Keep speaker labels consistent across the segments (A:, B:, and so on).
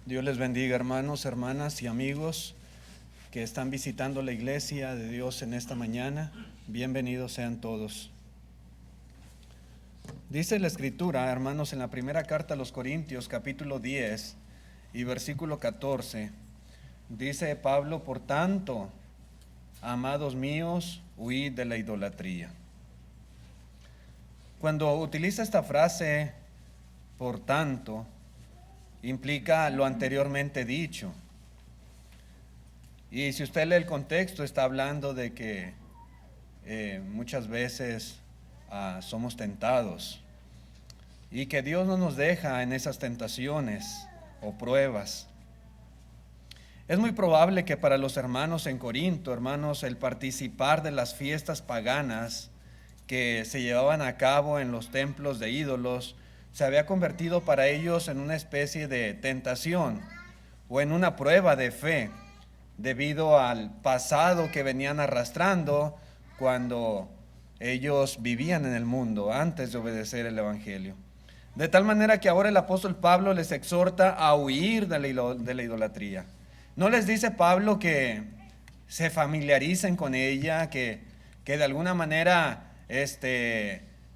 A: Dios les bendiga, hermanos, hermanas y amigos que están visitando la iglesia de Dios en esta mañana. Bienvenidos sean todos. Dice la Escritura, hermanos, en la primera carta a los Corintios, capítulo 10 y versículo 14, dice Pablo: por tanto, amados míos, huid de la idolatría. Cuando utiliza esta frase, por tanto, implica lo anteriormente dicho. Y si usted lee el contexto, está hablando de que muchas veces somos tentados y que Dios no nos deja en esas tentaciones o pruebas. Es muy probable que para los hermanos en Corinto, hermanos, el participar de las fiestas paganas que se llevaban a cabo en los templos de ídolos se había convertido para ellos en una especie de tentación o en una prueba de fe, debido al pasado que venían arrastrando cuando ellos vivían en el mundo antes de obedecer el Evangelio. De tal manera que ahora el apóstol Pablo les exhorta a huir de la idolatría. No les dice Pablo que se familiaricen con ella, que de alguna manera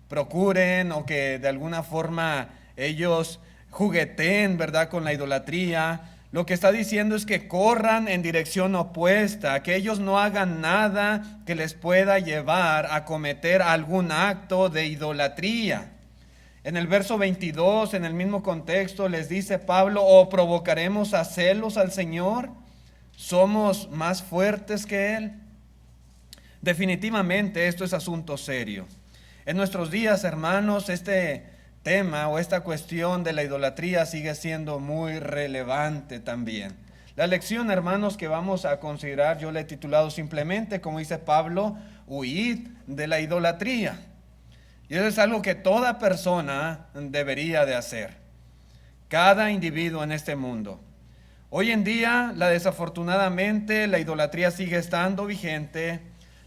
A: procuren o que de alguna forma ellos jugueteen, ¿verdad?, con la idolatría. Lo que está diciendo es que corran en dirección opuesta, que ellos no hagan nada que les pueda llevar a cometer algún acto de idolatría. En el verso 22, en el mismo contexto, les dice Pablo: ¿o provocaremos a celos al Señor? ¿Somos más fuertes que Él? Definitivamente esto es asunto serio. En nuestros días, hermanos, este tema o esta cuestión de la idolatría sigue siendo muy relevante también. La lección, hermanos, que vamos a considerar, yo la he titulado simplemente, como dice Pablo, huid de la idolatría. Y eso es algo que toda persona debería de hacer, cada individuo en este mundo. Hoy en día, desafortunadamente, la idolatría sigue estando vigente.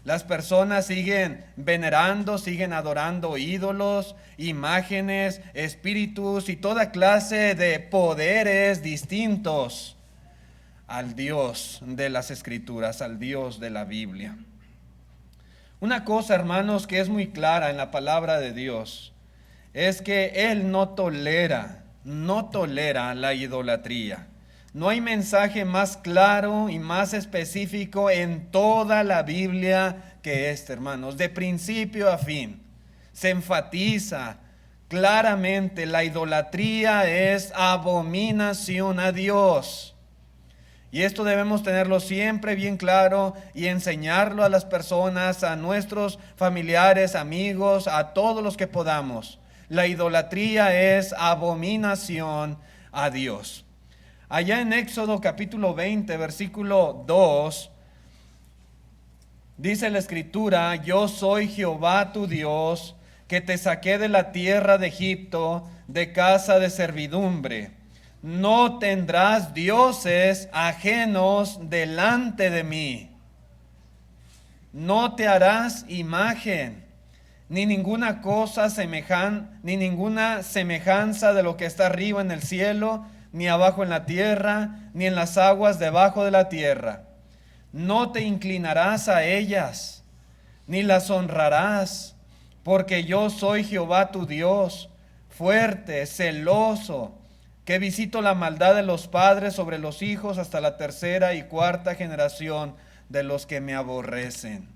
A: Las personas siguen venerando, siguen adorando ídolos, imágenes, espíritus y toda clase de poderes distintos al Dios de las Escrituras, al Dios de la Biblia. Una cosa, hermanos, que es muy clara en la palabra de Dios es que Él no tolera la idolatría. No hay mensaje más claro y más específico en toda la Biblia que este, hermanos. De principio a fin se enfatiza claramente: la idolatría es abominación a Dios. Y esto debemos tenerlo siempre bien claro y enseñarlo a las personas, a nuestros familiares, amigos, a todos los que podamos. La idolatría es abominación a Dios. Allá en Éxodo capítulo 20, versículo 2, dice la Escritura: yo soy Jehová tu Dios, que te saqué de la tierra de Egipto, de casa de servidumbre. No tendrás dioses ajenos delante de mí. No te harás imagen, ni ninguna semejanza de lo que está arriba en el cielo, ni abajo en la tierra, ni en las aguas debajo de la tierra. No te inclinarás a ellas, ni las honrarás, porque yo soy Jehová tu Dios, fuerte, celoso, que visito la maldad de los padres sobre los hijos hasta la tercera y cuarta generación de los que me aborrecen.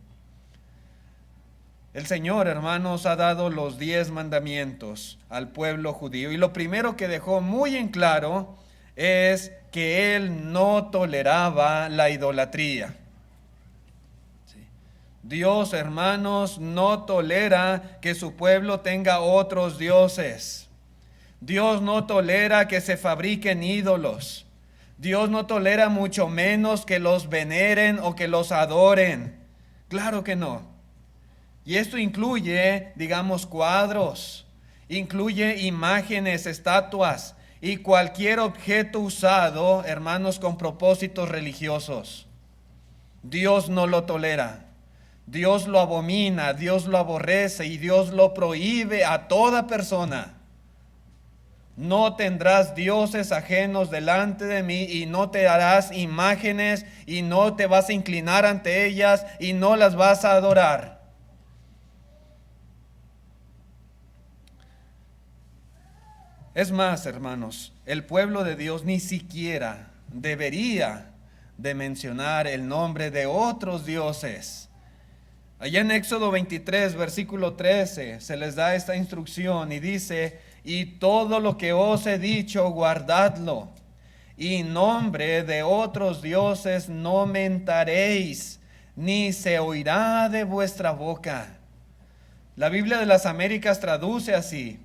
A: El Señor, hermanos, ha dado los 10 mandamientos al pueblo judío, y lo primero que dejó muy en claro es que Él no toleraba la idolatría. Dios, hermanos, no tolera que su pueblo tenga otros dioses. Dios no tolera que se fabriquen ídolos. Dios no tolera mucho menos que los veneren o que los adoren. Claro que no. Y esto incluye, digamos, cuadros, incluye imágenes, estatuas y cualquier objeto usado, hermanos, con propósitos religiosos. Dios no lo tolera. Dios lo abomina, Dios lo aborrece y Dios lo prohíbe a toda persona. No tendrás dioses ajenos delante de mí, y no te harás imágenes, y no te vas a inclinar ante ellas, y no las vas a adorar. Es más, hermanos, el pueblo de Dios ni siquiera debería de mencionar el nombre de otros dioses. Allá en Éxodo 23, versículo 13, se les da esta instrucción y dice: y todo lo que os he dicho, guardadlo, y nombre de otros dioses no mentaréis, ni se oirá de vuestra boca. La Biblia de las Américas traduce así: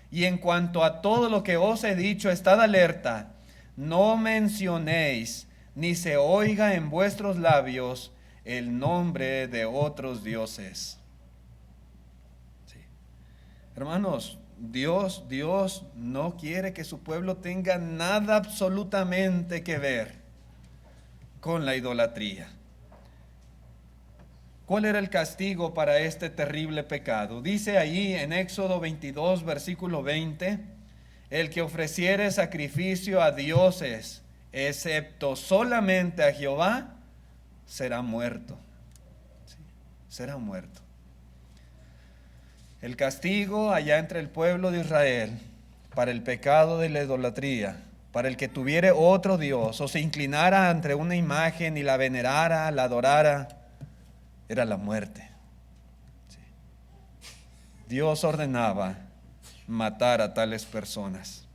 A: y en cuanto a todo lo que os he dicho, estad alerta, no mencionéis, ni se oiga en vuestros labios el nombre de otros dioses. Sí. Hermanos, Dios no quiere que su pueblo tenga nada absolutamente que ver con la idolatría. ¿Cuál era el castigo para este terrible pecado? Dice ahí en Éxodo 22, versículo 20: el que ofreciere sacrificio a dioses, excepto solamente a Jehová, será muerto. Sí, será muerto. El castigo allá entre el pueblo de Israel para el pecado de la idolatría, para el que tuviere otro Dios o se inclinara ante una imagen y la venerara, la adorara, era la muerte. Sí. Dios ordenaba matar a tales personas.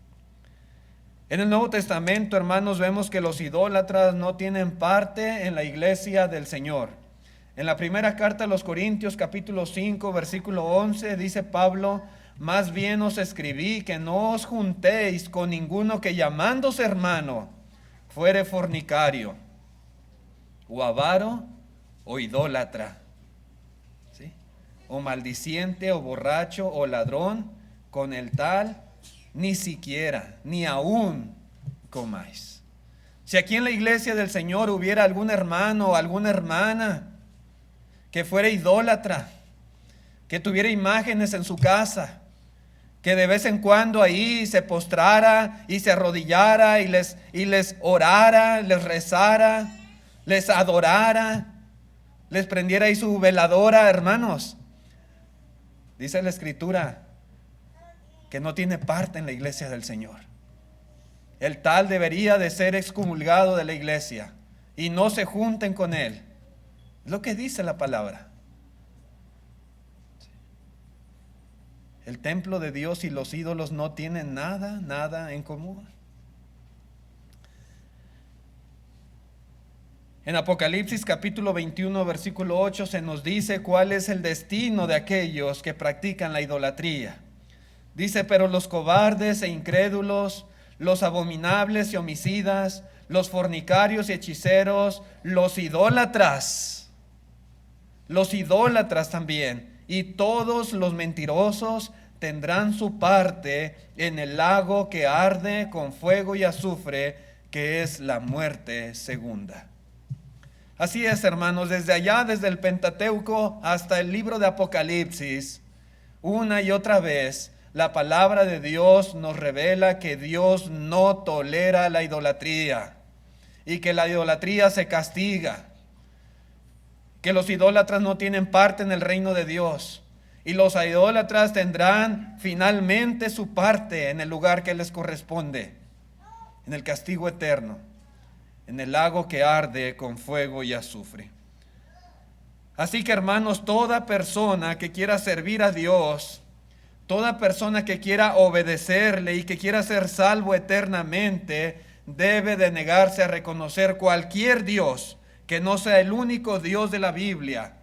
A: En el Nuevo Testamento, hermanos, vemos que los idólatras no tienen parte en la iglesia del Señor. En la primera carta a los Corintios, capítulo 5, versículo 11, dice Pablo: más bien os escribí que no os juntéis con ninguno que, llamándose hermano, fuere fornicario, o avaro, o idólatra, ¿sí?, o maldiciente, o borracho, o ladrón. Con el tal ni siquiera, ni aún comáis. Si aquí en la iglesia del Señor hubiera algún hermano o alguna hermana que fuera idólatra, que tuviera imágenes en su casa, que de vez en cuando ahí se postrara y se arrodillara y les orara, les rezara, les adorara, les prendiera ahí su veladora, hermanos, dice la Escritura que no tiene parte en la iglesia del Señor. El tal debería de ser excomulgado de la iglesia y no se junten con él. Es lo que dice la palabra. El templo de Dios y los ídolos no tienen nada en común. En Apocalipsis capítulo 21, versículo 8 se nos dice cuál es el destino de aquellos que practican la idolatría. Dice: pero los cobardes e incrédulos, los abominables y homicidas, los fornicarios y hechiceros, los idólatras también, y todos los mentirosos tendrán su parte en el lago que arde con fuego y azufre, que es la muerte segunda. Así es, hermanos, desde allá, desde el Pentateuco hasta el libro de Apocalipsis, una y otra vez, la palabra de Dios nos revela que Dios no tolera la idolatría y que la idolatría se castiga, que los idólatras no tienen parte en el reino de Dios y los idólatras tendrán finalmente su parte en el lugar que les corresponde, en el castigo eterno, en el lago que arde con fuego y azufre. Así que, hermanos, toda persona que quiera servir a Dios, toda persona que quiera obedecerle y que quiera ser salvo eternamente, debe de negarse a reconocer cualquier Dios que no sea el único Dios de la Biblia,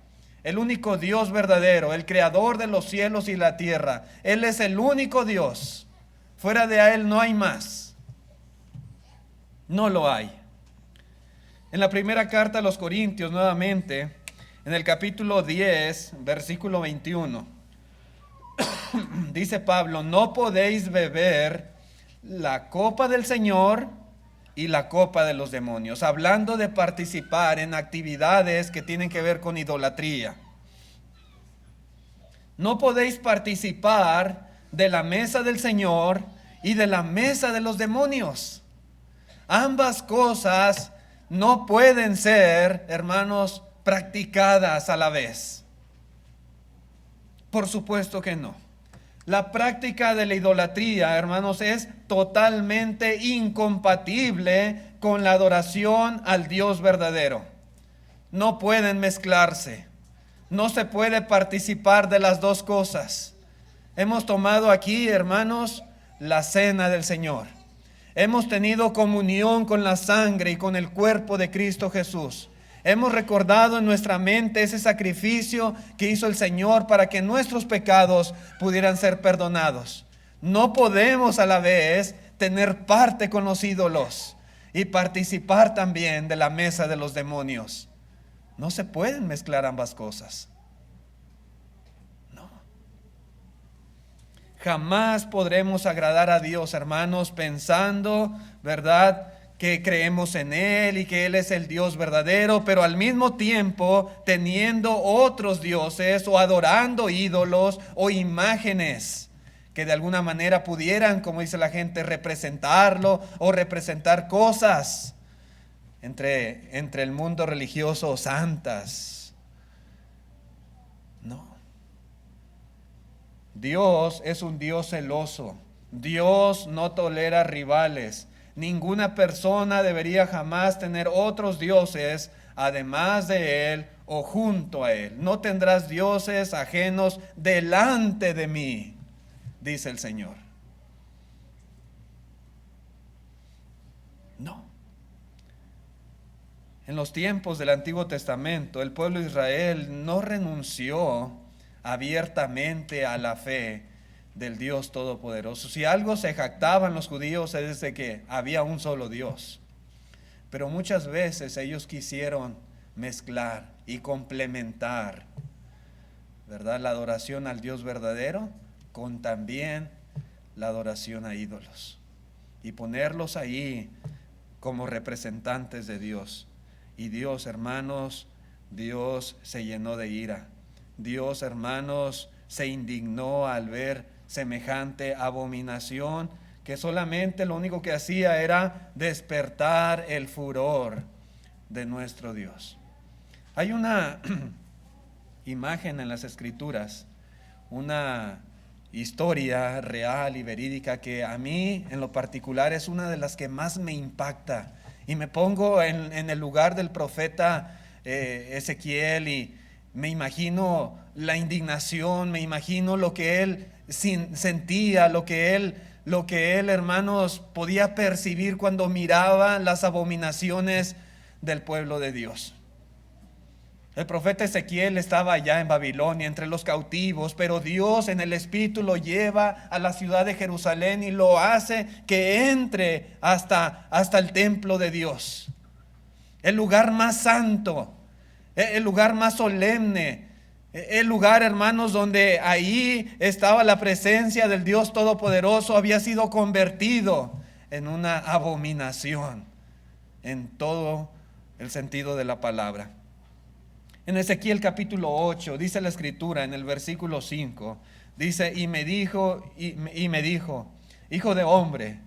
A: el único Dios verdadero, el creador de los cielos y la tierra. Él es el único Dios. Fuera de Él no hay más. No lo hay. En la primera carta a los Corintios, nuevamente, en el capítulo 10, versículo 21, dice Pablo: no podéis beber la copa del Señor y la copa de los demonios, hablando de participar en actividades que tienen que ver con idolatría. No podéis participar de la mesa del Señor y de la mesa de los demonios. Ambas cosas no pueden ser, hermanos, practicadas a la vez. Por supuesto que no. La práctica de la idolatría, hermanos, es totalmente incompatible con la adoración al Dios verdadero. No pueden mezclarse. No se puede participar de las dos cosas. Hemos tomado aquí, hermanos, la cena del Señor. Hemos tenido comunión con la sangre y con el cuerpo de Cristo Jesús. Hemos recordado en nuestra mente ese sacrificio que hizo el Señor para que nuestros pecados pudieran ser perdonados. No podemos a la vez tener parte con los ídolos y participar también de la mesa de los demonios. No se pueden mezclar ambas cosas. No. Jamás podremos agradar a Dios, hermanos, pensando, ¿verdad?, que creemos en Él y que Él es el Dios verdadero, pero al mismo tiempo teniendo otros dioses o adorando ídolos o imágenes que de alguna manera pudieran, como dice la gente, representarlo o representar cosas entre el mundo religioso santas. No. Dios es un Dios celoso. Dios no tolera rivales. Ninguna persona debería jamás tener otros dioses además de Él o junto a Él. No tendrás dioses ajenos delante de mí, dice el Señor. No. En los tiempos del Antiguo Testamento, el pueblo de Israel no renunció abiertamente a la fe del Dios Todopoderoso. Si algo se jactaban los judíos es de que había un solo Dios. Pero muchas veces ellos quisieron mezclar y complementar, ¿verdad?, la adoración al Dios verdadero con también la adoración a ídolos. Y ponerlos ahí como representantes de Dios. Y Dios, hermanos, Dios se llenó de ira. Dios, hermanos, se indignó al ver semejante abominación que solamente lo único que hacía era despertar el furor de nuestro Dios. Hay una imagen en las Escrituras, una historia real y verídica que a mí en lo particular es una de las que más me impacta. Y me pongo en el lugar del profeta Ezequiel y me imagino la indignación, me imagino lo que él sentía, lo que él, hermanos, podía percibir cuando miraba las abominaciones del pueblo de Dios. El profeta Ezequiel estaba allá en Babilonia entre los cautivos, pero Dios en el Espíritu lo lleva a la ciudad de Jerusalén y lo hace que entre hasta el templo de Dios, el lugar más santo, el lugar más solemne, el lugar, hermanos, donde ahí estaba la presencia del Dios Todopoderoso, había sido convertido en una abominación en todo el sentido de la palabra. En Ezequiel capítulo 8 dice la Escritura en el versículo 5, dice, y me dijo, hijo de hombre,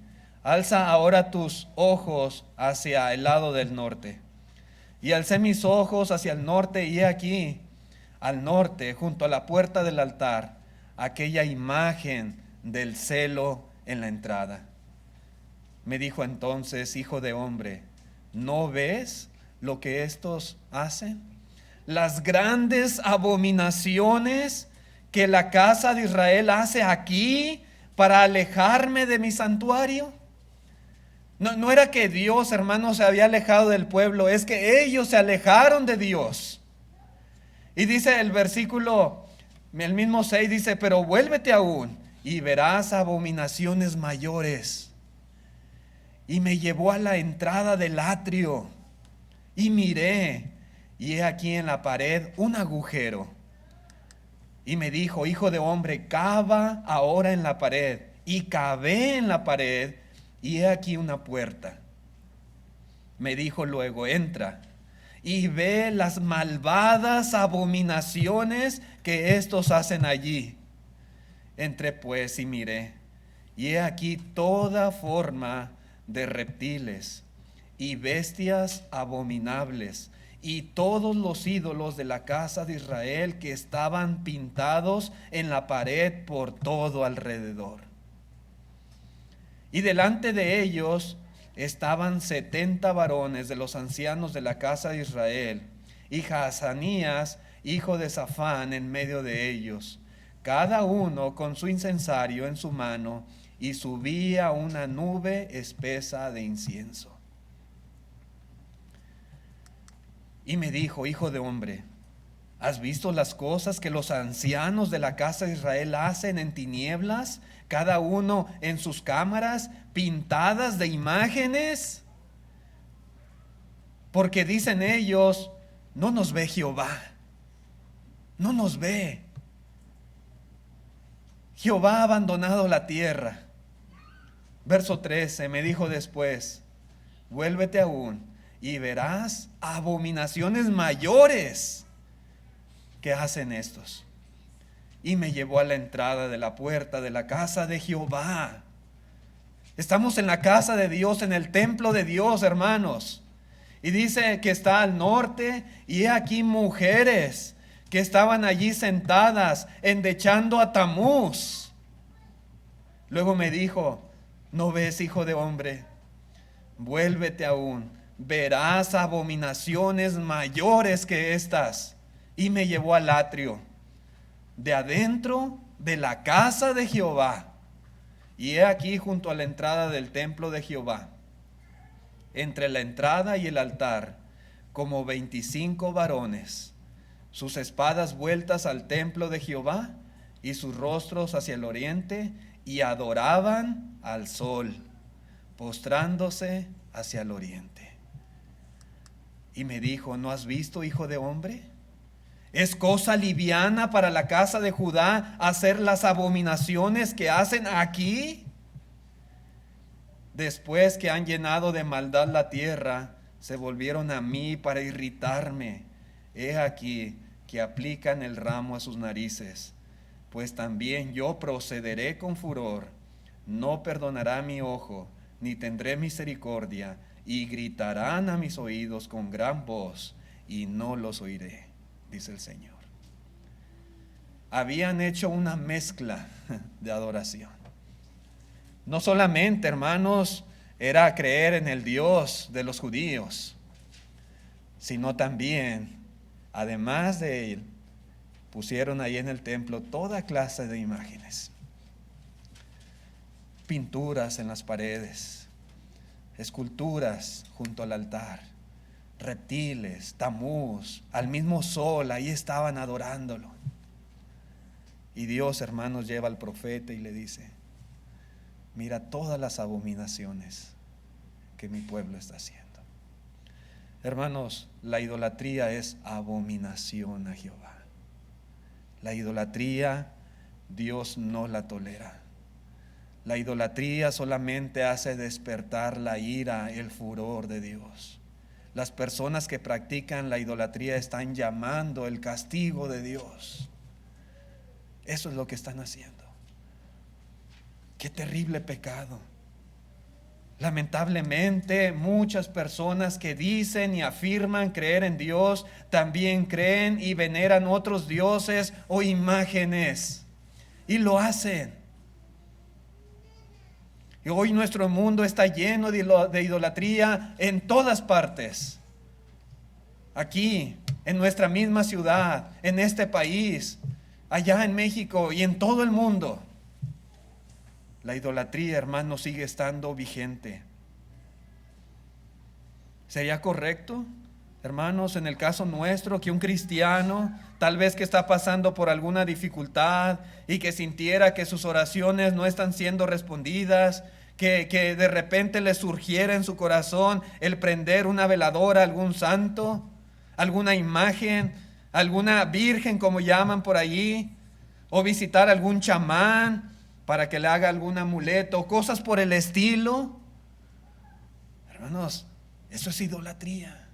A: alza ahora tus ojos hacia el lado del norte. Y alcé mis ojos hacia el norte, y he aquí, al norte, junto a la puerta del altar, aquella imagen del celo en la entrada. Me dijo entonces, hijo de hombre, ¿no ves lo que estos hacen? Las grandes abominaciones que la casa de Israel hace aquí para alejarme de mi santuario. No era que Dios, hermanos, se había alejado del pueblo, es que ellos se alejaron de Dios. Y dice el versículo, el mismo 6 dice, pero vuélvete aún y verás abominaciones mayores. Y me llevó a la entrada del atrio y miré, y he aquí en la pared un agujero. Y me dijo, hijo de hombre, cava ahora en la pared. Y cavé en la pared, y he aquí una puerta. Me dijo luego, entra y ve las malvadas abominaciones que estos hacen allí. Entré pues y miré, y he aquí toda forma de reptiles y bestias abominables, y todos los ídolos de la casa de Israel que estaban pintados en la pared por todo alrededor. Y delante de ellos estaban 70 varones de los ancianos de la casa de Israel, y Jaazanías, hijo de Safán, en medio de ellos, cada uno con su incensario en su mano, y subía una nube espesa de incienso. Y me dijo: hijo de hombre, ¿has visto las cosas que los ancianos de la casa de Israel hacen en tinieblas, cada uno en sus cámaras, pintadas de imágenes? Porque dicen ellos: no nos ve Jehová, no nos ve. Jehová ha abandonado la tierra. Verso 13, me dijo después: vuélvete aún y verás abominaciones mayores que hacen estos. Y me llevó a la entrada de la puerta de la casa de Jehová. Estamos en la casa de Dios, en el templo de Dios, hermanos. Y dice que está al norte, y he aquí mujeres que estaban allí sentadas, endechando a Tamuz. Luego me dijo: ¿no ves, hijo de hombre? Vuélvete aún, verás abominaciones mayores que estas. Y me llevó al atrio, de adentro de la casa de Jehová. Y he aquí junto a la entrada del templo de Jehová, entre la entrada y el altar, como 25 varones, sus espadas vueltas al templo de Jehová y sus rostros hacia el oriente, y adoraban al sol, postrándose hacia el oriente. Y me dijo: ¿no has visto, hijo de hombre? ¿Es cosa liviana para la casa de Judá hacer las abominaciones que hacen aquí? Después que han llenado de maldad la tierra, se volvieron a mí para irritarme. He aquí que aplican el ramo a sus narices. Pues también yo procederé con furor, no perdonará mi ojo, ni tendré misericordia, y gritarán a mis oídos con gran voz, y no los oiré, dice el Señor. Habían hecho una mezcla de adoración. No solamente, hermanos, era creer en el Dios de los judíos, sino también, además de él, pusieron ahí en el templo toda clase de imágenes, pinturas en las paredes, esculturas junto al altar, reptiles, Tamuz, al mismo sol, ahí estaban adorándolo. Y Dios, hermanos, lleva al profeta y le dice: mira todas las abominaciones que mi pueblo está haciendo. Hermanos, la idolatría es abominación a Jehová. La idolatría Dios no la tolera. La idolatría solamente hace despertar la ira, el furor de Dios. Las personas que practican la idolatría están llamando el castigo de Dios. Eso es lo que están haciendo. Qué terrible pecado. Lamentablemente, muchas personas que dicen y afirman creer en Dios también creen y veneran otros dioses o imágenes, y lo hacen. Y hoy nuestro mundo está lleno de idolatría en todas partes. Aquí, en nuestra misma ciudad, en este país, allá en México y en todo el mundo. La idolatría, hermano, sigue estando vigente. ¿Sería correcto, hermanos, en el caso nuestro, que un cristiano, tal vez que está pasando por alguna dificultad y que sintiera que sus oraciones no están siendo respondidas, que de repente le surgiera en su corazón el prender una veladora a algún santo, alguna imagen, alguna virgen como llaman por allí, o visitar algún chamán para que le haga algún amuleto, cosas por el estilo? Hermanos, eso es idolatría.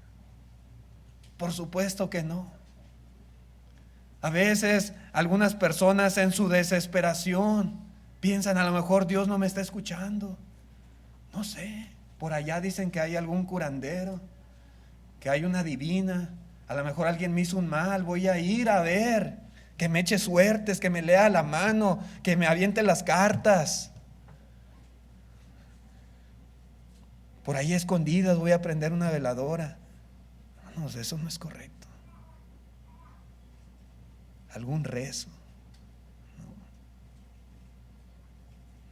A: Por supuesto que no. A veces algunas personas en su desesperación Piensan, a lo mejor Dios no me está escuchando. No sé, por allá dicen que hay algún curandero, que hay una divina. A lo mejor alguien me hizo un mal, voy a ir a ver, que me eche suertes, que me lea la mano, que me aviente las cartas. Por ahí escondidas voy a prender una veladora. No, eso no es correcto. Algún rezo.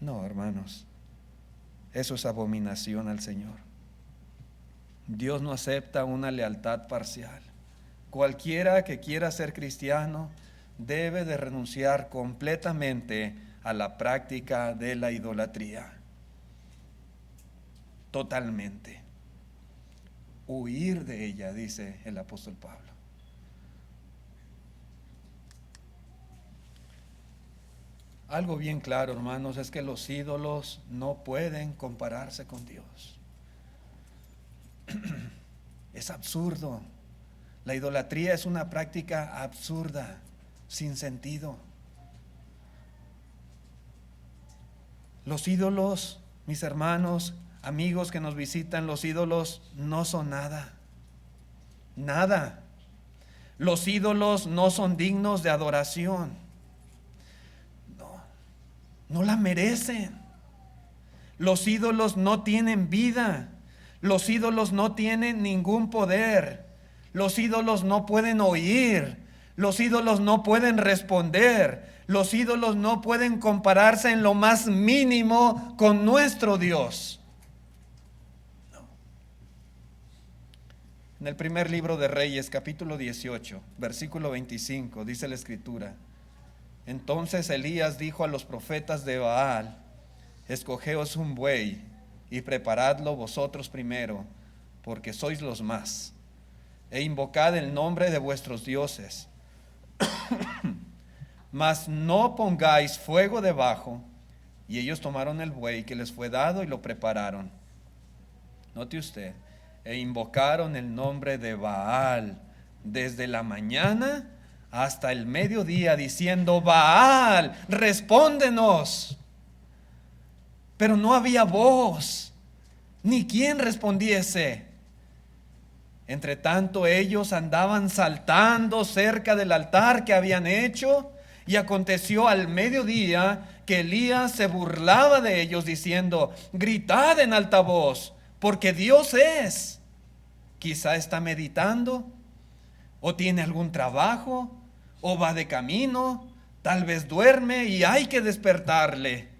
A: No, hermanos, eso es abominación al Señor. Dios no acepta una lealtad parcial. Cualquiera que quiera ser cristiano debe de renunciar completamente a la práctica de la idolatría. Totalmente. Huir de ella, dice el apóstol Pablo. Algo bien claro, hermanos, es que los ídolos no pueden compararse con Dios. Es absurdo. La idolatría es una práctica absurda, sin sentido. Los ídolos, mis hermanos, amigos que nos visitan, los ídolos no son nada. Nada. Los ídolos no son dignos de adoración. No la merecen. Los ídolos no tienen vida. Los ídolos no tienen ningún poder. Los ídolos no pueden oír. Los ídolos no pueden responder. Los ídolos no pueden compararse en lo más mínimo con nuestro Dios. No. En el primer libro de Reyes, capítulo 18, versículo 25, dice la Escritura: entonces Elías dijo a los profetas de Baal: escogeos un buey y preparadlo vosotros primero, porque sois los más, e invocad el nombre de vuestros dioses, mas no pongáis fuego debajo. Y ellos tomaron el buey que les fue dado y lo prepararon. Note usted, e invocaron el nombre de Baal desde la mañana hasta el mediodía, diciendo: Baal, respóndenos. Pero no había voz, ni quien respondiese. Entre tanto ellos andaban saltando cerca del altar que habían hecho, y aconteció al mediodía que Elías se burlaba de ellos, diciendo: gritad en alta voz, porque Dios es. Quizá está meditando, o tiene algún trabajo, o va de camino, tal vez duerme y hay que despertarle.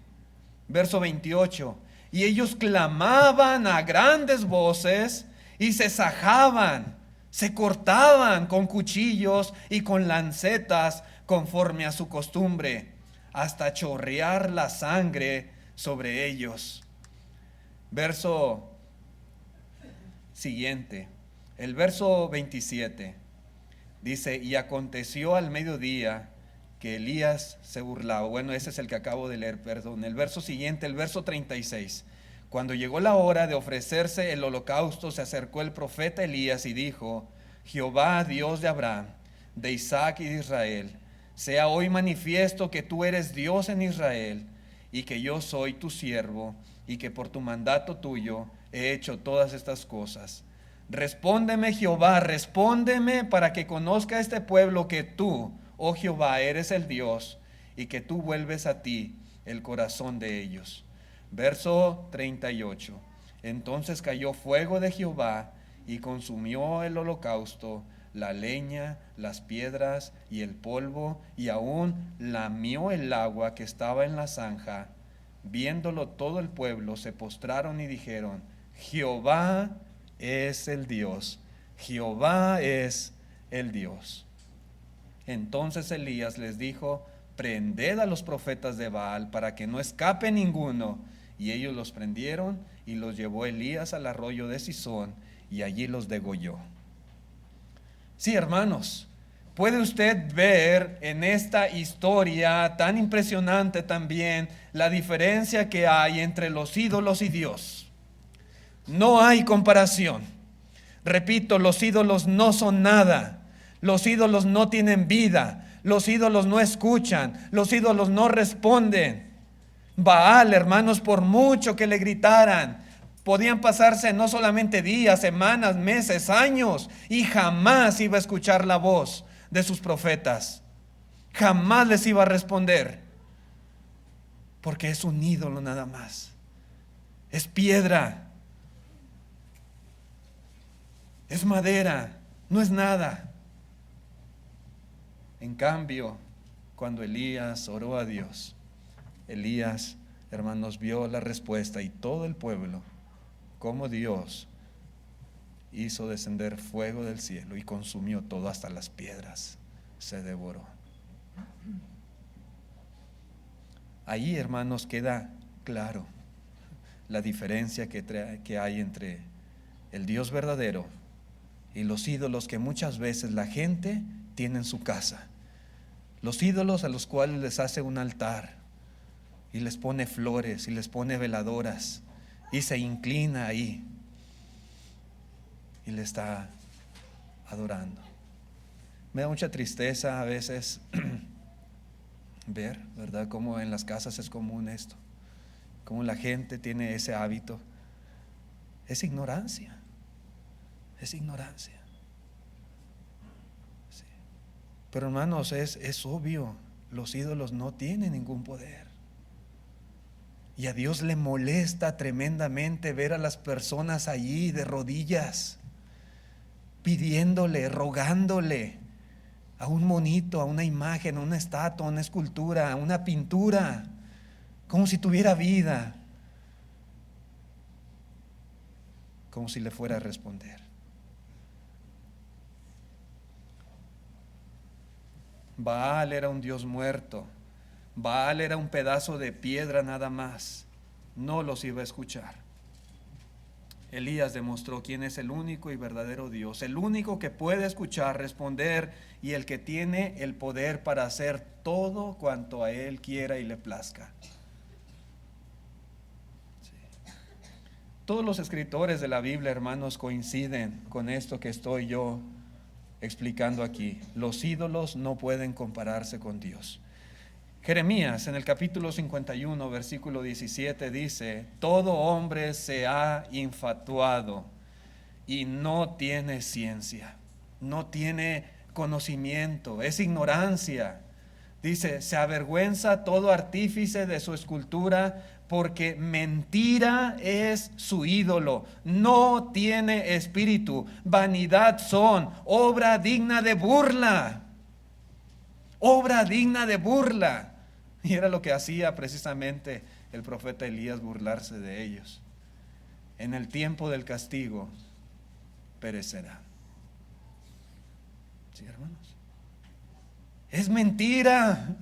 A: Verso 28, y ellos clamaban a grandes voces y se sajaban, se cortaban con cuchillos y con lancetas conforme a su costumbre, hasta chorrear la sangre sobre ellos. Verso siguiente, el verso 27. Dice: y aconteció al mediodía que Elías se burlaba. Bueno, ese es el que acabo de leer, perdón. El verso siguiente, el verso 36. Cuando llegó la hora de ofrecerse el holocausto, se acercó el profeta Elías y dijo: Jehová, Dios de Abraham, de Isaac y de Israel, sea hoy manifiesto que tú eres Dios en Israel, y que yo soy tu siervo, y que por tu mandato tuyo he hecho todas estas cosas. Respóndeme, Jehová, respóndeme, para que conozca este pueblo que tú, oh Jehová, eres el Dios, y que tú vuelves a ti el corazón de ellos. Verso 38. Entonces cayó fuego de Jehová y consumió el holocausto, la leña, las piedras y el polvo, y aún lamió el agua que estaba en la zanja. Viéndolo todo el pueblo, se postraron y dijeron: Jehová es el Dios, Jehová es el Dios. Entonces Elías les dijo: prended a los profetas de Baal para que no escape ninguno. Y ellos los prendieron y los llevó Elías al arroyo de Cisón, y allí los degolló. Sí, hermanos, puede usted ver en esta historia tan impresionante también la diferencia que hay entre los ídolos y Dios. No hay comparación. Repito, los ídolos no son nada. Los ídolos no tienen vida. Los ídolos no escuchan. Los ídolos no responden. Baal, hermanos, por mucho que le gritaran, podían pasarse no solamente días, semanas, meses, años, y jamás iba a escuchar la voz de sus profetas. Jamás les iba a responder, porque es un ídolo nada más. Es piedra, es madera, no es nada. En cambio, cuando Elías oró a Dios, Elías, hermanos, vio la respuesta, y todo el pueblo, como Dios hizo descender fuego del cielo y consumió todo, hasta las piedras se devoró. Ahí, hermanos, queda claro la diferencia que hay entre el Dios verdadero y los ídolos que muchas veces la gente tiene en su casa. Los ídolos a los cuales les hace un altar y les pone flores y les pone veladoras y se inclina ahí y le está adorando. Me da mucha tristeza a veces ver, ¿verdad?, cómo en las casas es común esto, cómo la gente tiene ese hábito. Es ignorancia, es ignorancia. Sí. Pero hermanos, es obvio, los ídolos no tienen ningún poder. Y a Dios le molesta tremendamente ver a las personas allí de rodillas, pidiéndole, rogándole a un monito, a una imagen, a una estatua, a una escultura, a una pintura, como si tuviera vida, como si le fuera a responder. Baal era un dios muerto. Baal era un pedazo de piedra nada más. No los iba a escuchar. Elías demostró quién es el único y verdadero Dios, el único que puede escuchar, responder, y el que tiene el poder para hacer todo cuanto a él quiera y le plazca. Sí. Todos los escritores de la Biblia, hermanos, coinciden con esto que estoy yo explicando aquí. Los ídolos no pueden compararse con Dios. Jeremías en el capítulo 51, versículo 17 dice: todo hombre se ha infatuado y no tiene ciencia, no tiene conocimiento, es ignorancia. Dice: se avergüenza todo artífice de su escultura, porque mentira es su ídolo, no tiene espíritu, vanidad son, obra digna de burla. Obra digna de burla. Y era lo que hacía precisamente el profeta Elías, burlarse de ellos. En el tiempo del castigo perecerá. ¿Sí, hermanos? Es mentira.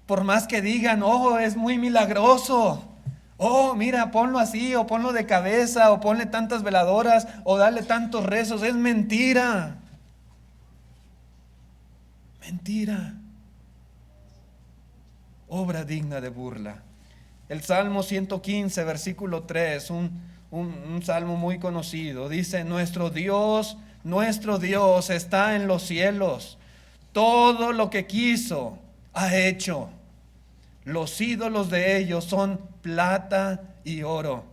A: Por más que digan: oh, es muy milagroso. Oh, mira, ponlo así, o ponlo de cabeza, o ponle tantas veladoras, o dale tantos rezos. Es mentira. Mentira. Obra digna de burla. El Salmo 115, versículo 3, un salmo muy conocido, dice: nuestro Dios está en los cielos. Todo lo que quiso ha hecho. Los ídolos de ellos son plata y oro,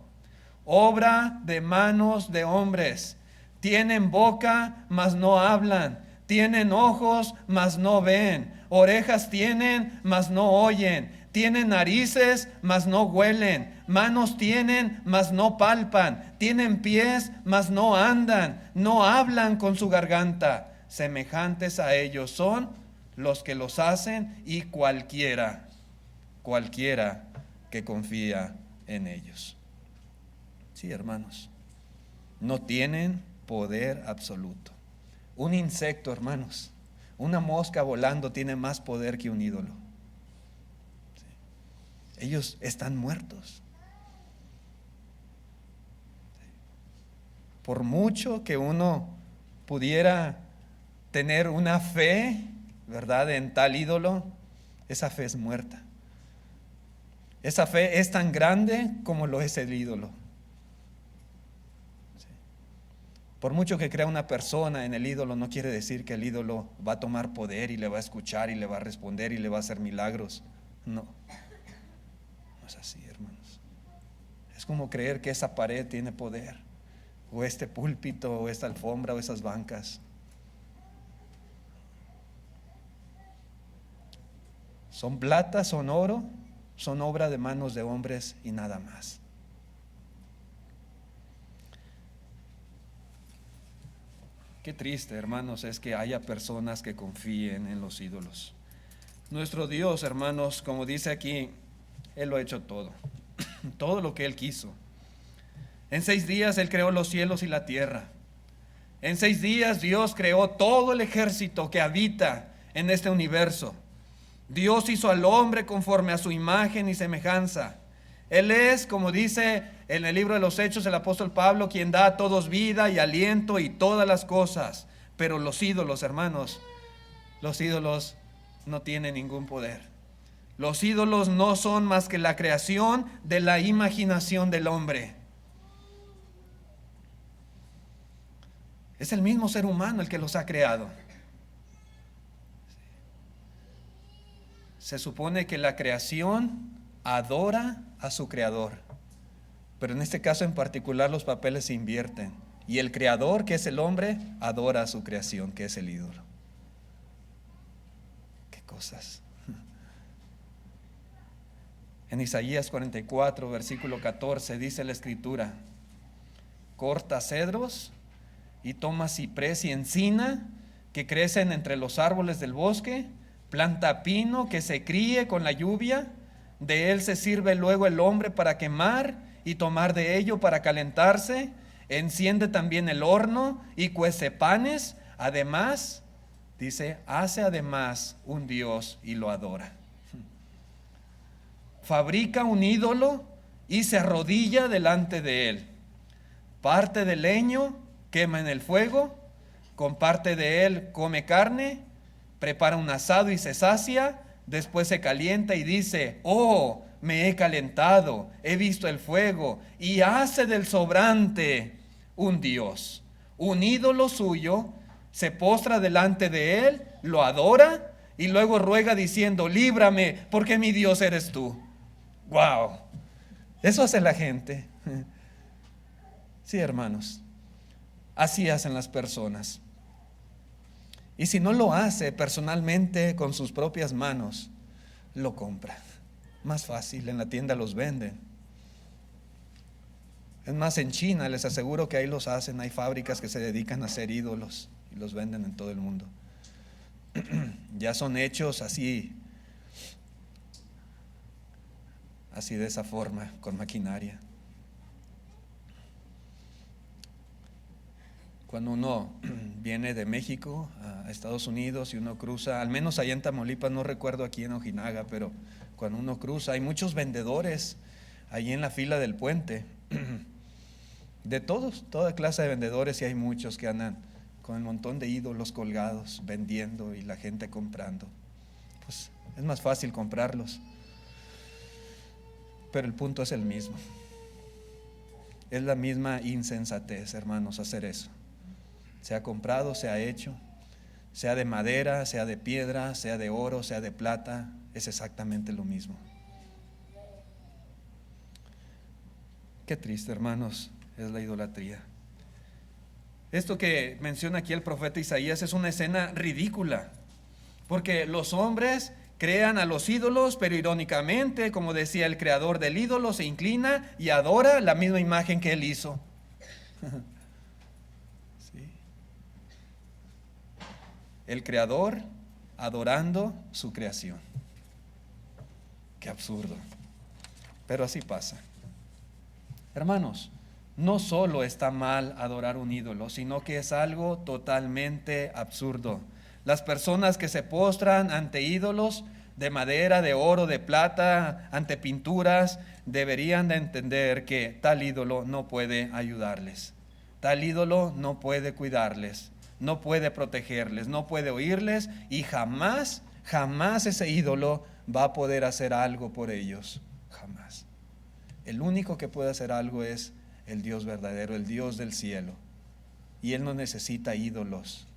A: obra de manos de hombres. Tienen boca, mas no hablan. Tienen ojos, mas no ven. Orejas tienen, mas no oyen. Tienen narices, mas no huelen. Manos tienen, mas no palpan. Tienen pies, mas no andan. No hablan con su garganta. Semejantes a ellos son los que los hacen, y cualquiera que confía en ellos. Sí, hermanos, no tienen poder absoluto. Un insecto, hermanos, una mosca volando tiene más poder que un ídolo. Sí. Ellos están muertos. Sí. Por mucho que uno pudiera tener una fe, ¿verdad?, en tal ídolo, esa fe es muerta. Esa fe es tan grande como lo es el ídolo. Sí. Por mucho que crea una persona en el ídolo, no quiere decir que el ídolo va a tomar poder y le va a escuchar y le va a responder y le va a hacer milagros. No. No es así, hermanos. Es como creer que esa pared tiene poder, o este púlpito, o esta alfombra, o esas bancas. Son plata, son oro, son obra de manos de hombres y nada más. Qué triste, hermanos, es que haya personas que confíen en los ídolos. Nuestro Dios, hermanos, como dice aquí, Él lo ha hecho todo, todo lo que Él quiso. En 6 días Él creó los cielos y la tierra. En 6 días Dios creó todo el ejército que habita en este universo. Dios hizo al hombre conforme a su imagen y semejanza. Él es, como dice en el libro de los Hechos el apóstol Pablo, quien da a todos vida y aliento y todas las cosas. Pero los ídolos, hermanos, los ídolos no tienen ningún poder. Los ídolos no son más que la creación de la imaginación del hombre. Es el mismo ser humano el que los ha creado. Se supone que la creación adora a su creador, pero en este caso en particular los papeles se invierten y el creador, que es el hombre, adora a su creación, que es el ídolo. Qué cosas. En Isaías 44, versículo 14, dice la escritura: corta cedros y toma ciprés y encina que crecen entre los árboles del bosque, planta pino que se críe con la lluvia, de él se sirve luego el hombre para quemar y tomar de ello para calentarse, enciende también el horno y cuece panes, además, dice, hace además un dios y lo adora. Fabrica un ídolo y se arrodilla delante de él. Parte del leño quema en el fuego, con parte de él come carne, prepara un asado y se sacia, después se calienta y dice: oh, me he calentado, he visto el fuego, y hace del sobrante un dios, un ídolo suyo, se postra delante de él, lo adora y luego ruega diciendo: líbrame, porque mi Dios eres tú. Wow, eso hace la gente. Sí, hermanos, así hacen las personas. Y si no lo hace personalmente con sus propias manos, lo compra. Más fácil, en la tienda los venden. Es más, en China les aseguro que ahí los hacen. Hay fábricas que se dedican a hacer ídolos y los venden en todo el mundo. Ya son hechos así de esa forma, con maquinaria. Cuando uno viene de México a Estados Unidos y uno cruza, al menos allá en Tamaulipas, no recuerdo aquí en Ojinaga, pero cuando uno cruza hay muchos vendedores ahí en la fila del puente, de toda clase de vendedores, y hay muchos que andan con un montón de ídolos colgados, vendiendo y la gente comprando. Pues es más fácil comprarlos, pero el punto es el mismo. Es la misma insensatez, hermanos, hacer eso. Se ha comprado, se ha hecho, sea de madera, sea de piedra, sea de oro, sea de plata, es exactamente lo mismo. Qué triste, hermanos, es la idolatría. Esto que menciona aquí el profeta Isaías es una escena ridícula, porque los hombres crean a los ídolos, pero irónicamente, como decía el creador del ídolo, se inclina y adora la misma imagen que él hizo. ¿Sí? El creador adorando su creación. Qué absurdo, pero así pasa. Hermanos, no solo está mal adorar un ídolo, sino que es algo totalmente absurdo. Las personas que se postran ante ídolos de madera, de oro, de plata, ante pinturas, deberían de entender que tal ídolo no puede ayudarles. Tal ídolo no puede cuidarles, no puede protegerles, no puede oírles, y jamás ese ídolo va a poder hacer algo por ellos. Jamás. El único que puede hacer algo es el Dios verdadero, el Dios del cielo. Y Él no necesita ídolos,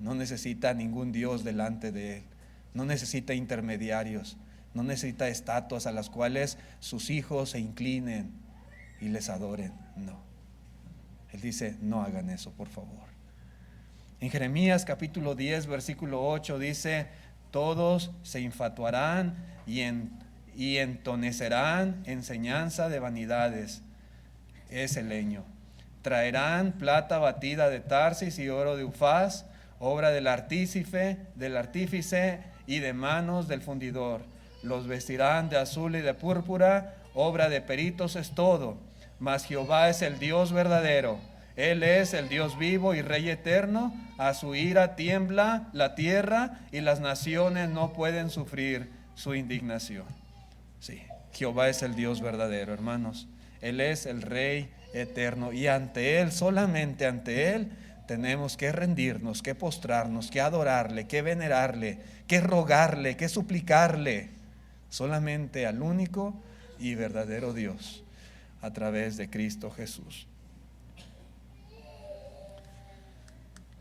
A: no necesita ningún Dios delante de Él, no necesita intermediarios. No necesita estatuas a las cuales sus hijos se inclinen y les adoren. No. Él dice, no hagan eso, por favor. En Jeremías capítulo 10, versículo 8 dice, todos se infatuarán y entonecerán enseñanza de vanidades. Es el leño. Traerán plata batida de Tarsis y oro de Ufaz, obra del artífice y de manos del fundidor. Los vestirán de azul y de púrpura, obra de peritos es todo. Mas Jehová es el Dios verdadero. Él es el Dios vivo y Rey eterno. A su ira tiembla la tierra y las naciones no pueden sufrir su indignación. Sí, Jehová es el Dios verdadero, hermanos. Él es el Rey eterno y ante Él, solamente ante Él, tenemos que rendirnos, que postrarnos, que adorarle, que venerarle, que rogarle, que suplicarle, solamente al único y verdadero Dios, a través de Cristo Jesús.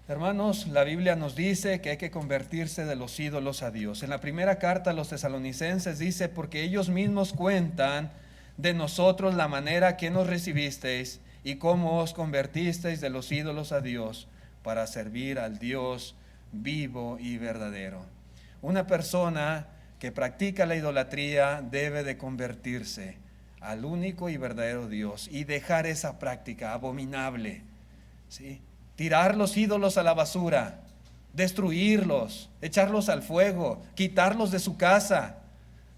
A: Hermanos, la Biblia nos dice que hay que convertirse de los ídolos a Dios. En la primera carta a los tesalonicenses dice, porque ellos mismos cuentan de nosotros la manera que nos recibisteis y cómo os convertisteis de los ídolos a Dios para servir al Dios vivo y verdadero. Una persona que practica la idolatría debe de convertirse al único y verdadero Dios y dejar esa práctica abominable, ¿sí? Tirar los ídolos a la basura, destruirlos, echarlos al fuego, quitarlos de su casa,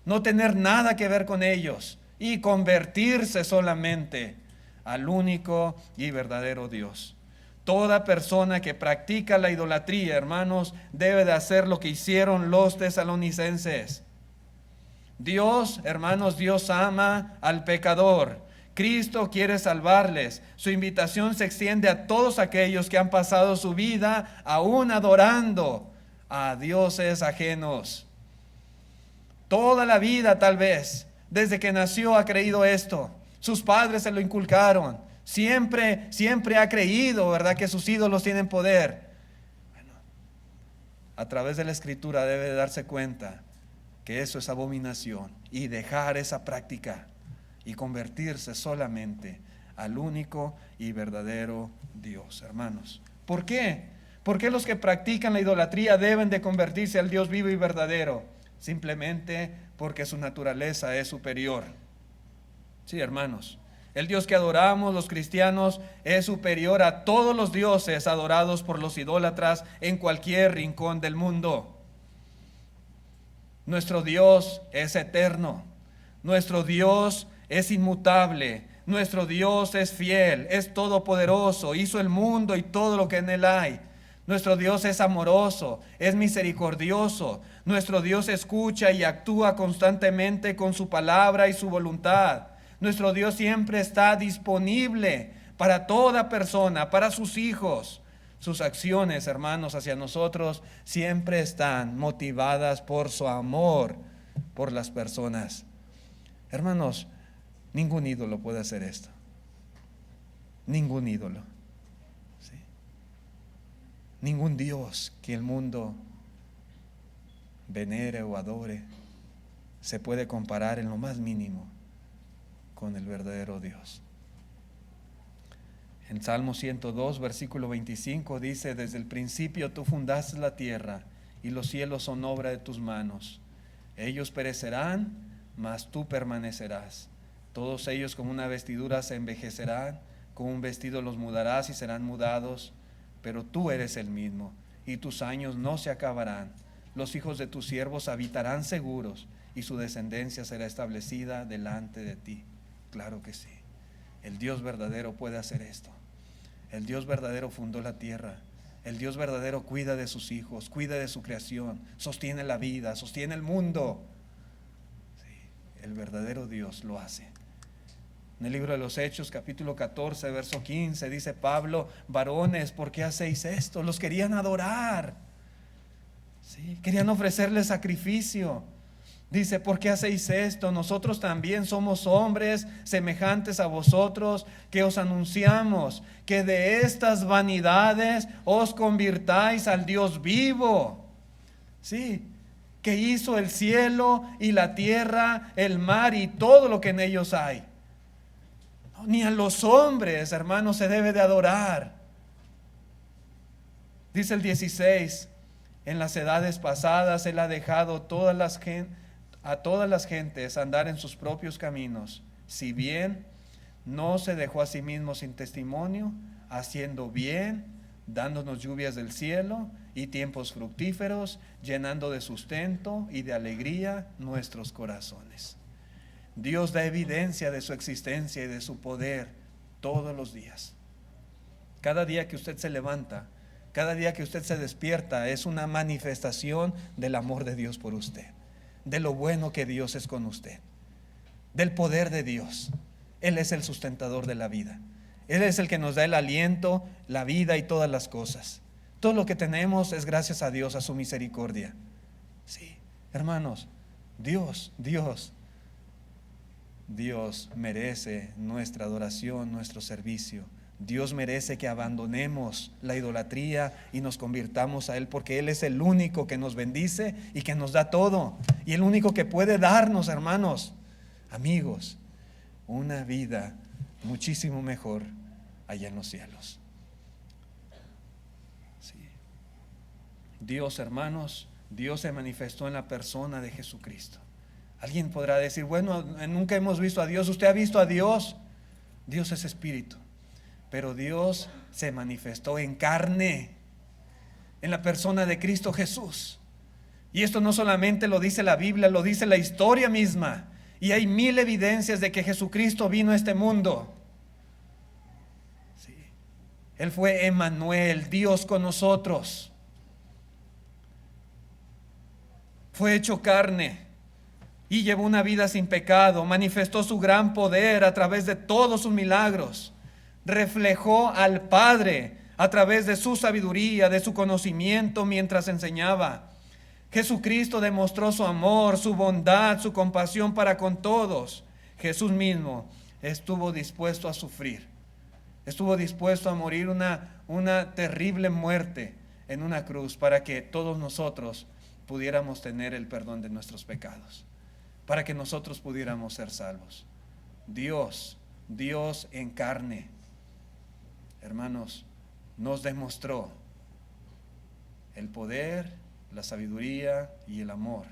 A: no tener nada que ver con ellos y convertirse solamente al único y verdadero Dios. Toda persona que practica la idolatría, hermanos, debe de hacer lo que hicieron los tesalonicenses. Dios, hermanos, Dios ama al pecador. Cristo quiere salvarles. Su invitación se extiende a todos aquellos que han pasado su vida aún adorando a dioses ajenos. Toda la vida, tal vez, desde que nació ha creído esto. Sus padres se lo inculcaron. Siempre ha creído, ¿verdad?, que sus ídolos tienen poder. Bueno, a través de la Escritura debe de darse cuenta que eso es abominación y dejar esa práctica y convertirse solamente al único y verdadero Dios, hermanos. ¿Por qué? ¿Por qué los que practican la idolatría deben de convertirse al Dios vivo y verdadero? Simplemente porque su naturaleza es superior. Sí, hermanos, el Dios que adoramos los cristianos es superior a todos los dioses adorados por los idólatras en cualquier rincón del mundo. Nuestro Dios es eterno. Nuestro Dios es inmutable. Nuestro Dios es fiel, es todopoderoso, hizo el mundo y todo lo que en él hay. Nuestro Dios es amoroso, es misericordioso. Nuestro Dios escucha y actúa constantemente con su palabra y su voluntad. Nuestro Dios siempre está disponible para toda persona, para sus hijos. Sus acciones, hermanos, hacia nosotros siempre están motivadas por su amor por las personas. Hermanos, ningún ídolo puede hacer esto. Ningún ídolo. ¿Sí? Ningún Dios que el mundo venere o adore se puede comparar en lo más mínimo con el verdadero Dios. En Salmo 102, versículo 25 dice, desde el principio tú fundaste la tierra y los cielos son obra de tus manos. Ellos perecerán, mas tú permanecerás. Todos ellos como una vestidura se envejecerán, con un vestido los mudarás y serán mudados, pero tú eres el mismo y tus años no se acabarán. Los hijos de tus siervos habitarán seguros y su descendencia será establecida delante de ti. Claro que sí. El Dios verdadero puede hacer esto. El Dios verdadero fundó la tierra. El Dios verdadero cuida de sus hijos, cuida de su creación, sostiene la vida, sostiene el mundo. Sí, el verdadero Dios lo hace. En el libro de los Hechos, capítulo 14, verso 15, dice Pablo, varones, ¿por qué hacéis esto? Los querían adorar. Sí, querían ofrecerles sacrificio. Dice, ¿por qué hacéis esto? Nosotros también somos hombres semejantes a vosotros, que os anunciamos que de estas vanidades os convirtáis al Dios vivo. Sí, que hizo el cielo y la tierra, el mar y todo lo que en ellos hay. Ni a los hombres, hermanos, se debe de adorar. Dice el 16, en las edades pasadas Él ha dejado a todas las gentes andar en sus propios caminos, si bien no se dejó a sí mismo sin testimonio, haciendo bien, dándonos lluvias del cielo y tiempos fructíferos, llenando de sustento y de alegría nuestros corazones. Dios da evidencia de su existencia y de su poder todos los días. Cada día que usted se levanta, cada día que usted se despierta, es una manifestación del amor de Dios por usted, de lo bueno que Dios es con usted, del poder de Dios. Él es el sustentador de la vida. Él es el que nos da el aliento, la vida y todas las cosas. Todo lo que tenemos es gracias a Dios, a su misericordia. Sí, hermanos, Dios merece nuestra adoración, nuestro servicio. Dios merece que abandonemos la idolatría y nos convirtamos a Él, porque Él es el único que nos bendice y que nos da todo, y el único que puede darnos, hermanos, amigos, una vida muchísimo mejor allá en los cielos. Sí. Dios, hermanos, Dios se manifestó en la persona de Jesucristo. Alguien podrá decir, bueno, nunca hemos visto a Dios. ¿Usted ha visto a Dios? Dios es espíritu, pero Dios se manifestó en carne, en la persona de Cristo Jesús. Y esto no solamente lo dice la Biblia, lo dice la historia misma. Y hay 1000 evidencias de que Jesucristo vino a este mundo. Sí. Él fue Emmanuel, Dios con nosotros. Fue hecho carne y llevó una vida sin pecado. Manifestó su gran poder a través de todos sus milagros. Reflejó al Padre a través de su sabiduría, de su conocimiento mientras enseñaba. Jesucristo demostró su amor, su bondad, su compasión para con todos. Jesús mismo estuvo dispuesto a sufrir. Estuvo dispuesto a morir una terrible muerte en una cruz para que todos nosotros pudiéramos tener el perdón de nuestros pecados, para que nosotros pudiéramos ser salvos. Dios en carne, hermanos, nos demostró el poder, la sabiduría y el amor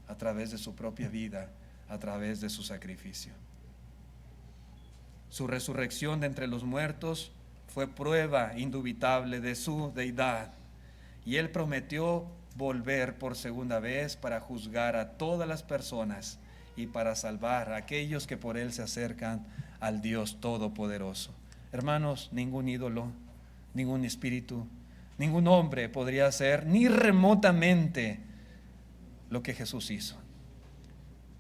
A: a través de su propia vida, a través de su sacrificio. Su resurrección de entre los muertos fue prueba indubitable de su deidad, y Él prometió volver por segunda vez para juzgar a todas las personas y para salvar a aquellos que por Él se acercan al Dios Todopoderoso. Hermanos, ningún ídolo, ningún espíritu, ningún hombre podría hacer ni remotamente lo que Jesús hizo.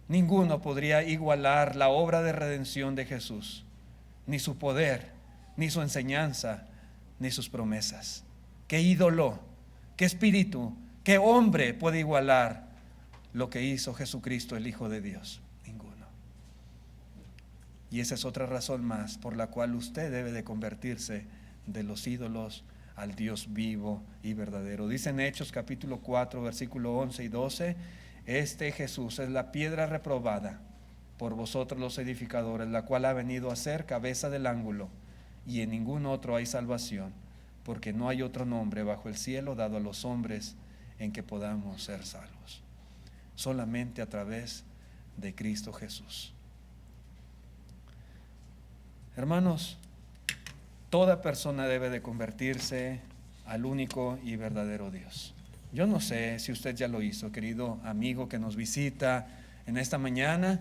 A: Ninguno podría igualar la obra de redención de Jesús, ni su poder, ni su enseñanza, ni sus promesas. ¿Qué ídolo, qué espíritu, qué hombre puede igualar lo que hizo Jesucristo, el Hijo de Dios? Ninguno. Y esa es otra razón más por la cual usted debe de convertirse de los ídolos al Dios vivo y verdadero. Dice en Hechos capítulo 4 versículo 11 y 12, este Jesús es la piedra reprobada por vosotros los edificadores, la cual ha venido a ser cabeza del ángulo, y en ningún otro hay salvación, porque no hay otro nombre bajo el cielo dado a los hombres en que podamos ser salvos, solamente a través de Cristo Jesús. Hermanos, toda persona debe de convertirse al único y verdadero Dios. Yo no sé si usted ya lo hizo, querido amigo que nos visita en esta mañana,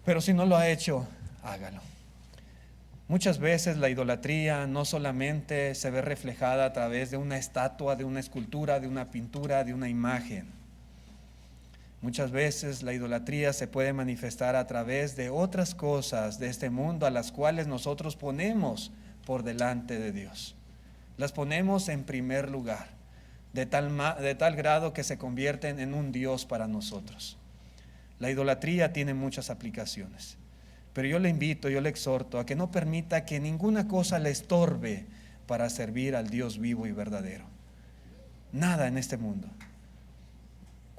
A: pero si no lo ha hecho, hágalo. Muchas veces la idolatría no solamente se ve reflejada a través de una estatua, de una escultura, de una pintura, de una imagen. Muchas veces la idolatría se puede manifestar a través de otras cosas de este mundo a las cuales nosotros ponemos por delante de Dios. Las ponemos en primer lugar, de tal grado que se convierten en un Dios para nosotros. La idolatría tiene muchas aplicaciones, pero yo le invito, yo le exhorto a que no permita que ninguna cosa le estorbe para servir al Dios vivo y verdadero. Nada en este mundo.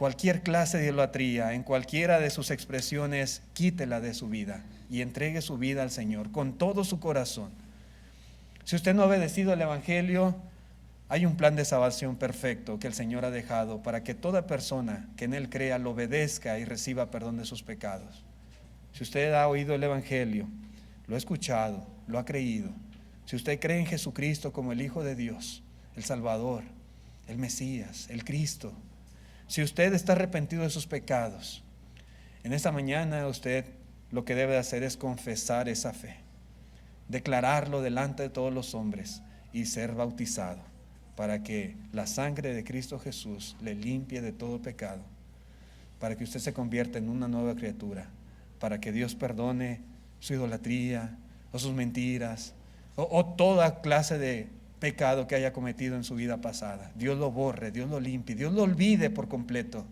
A: cualquier clase de idolatría, en cualquiera de sus expresiones, quítela de su vida y entregue su vida al Señor con todo su corazón. Si usted no ha obedecido el Evangelio, hay un plan de salvación perfecto que el Señor ha dejado para que toda persona que en Él crea lo obedezca y reciba perdón de sus pecados. Si usted ha oído el Evangelio, lo ha escuchado, lo ha creído, si usted cree en Jesucristo como el Hijo de Dios, el Salvador, el Mesías, el Cristo, si usted está arrepentido de sus pecados, en esta mañana usted lo que debe hacer es confesar esa fe, declararlo delante de todos los hombres y ser bautizado para que la sangre de Cristo Jesús le limpie de todo pecado, para que usted se convierta en una nueva criatura, para que Dios perdone su idolatría o sus mentiras o toda clase de pecado que haya cometido en su vida pasada. Dios lo borre, Dios lo limpie, Dios lo olvide por completo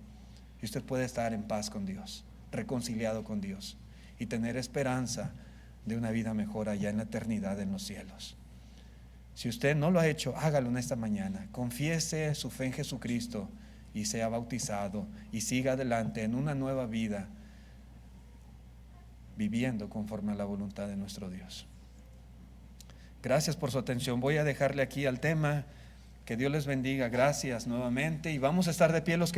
A: y usted puede estar en paz con Dios, reconciliado con Dios y tener esperanza de una vida mejor allá en la eternidad en los cielos. Si usted no lo ha hecho, hágalo en esta mañana. Confiese su fe en Jesucristo y sea bautizado y siga adelante en una nueva vida, viviendo conforme a la voluntad de nuestro Dios. Gracias por su atención. Voy a dejarle aquí al tema. Que Dios les bendiga. Gracias nuevamente y vamos a estar de pie los que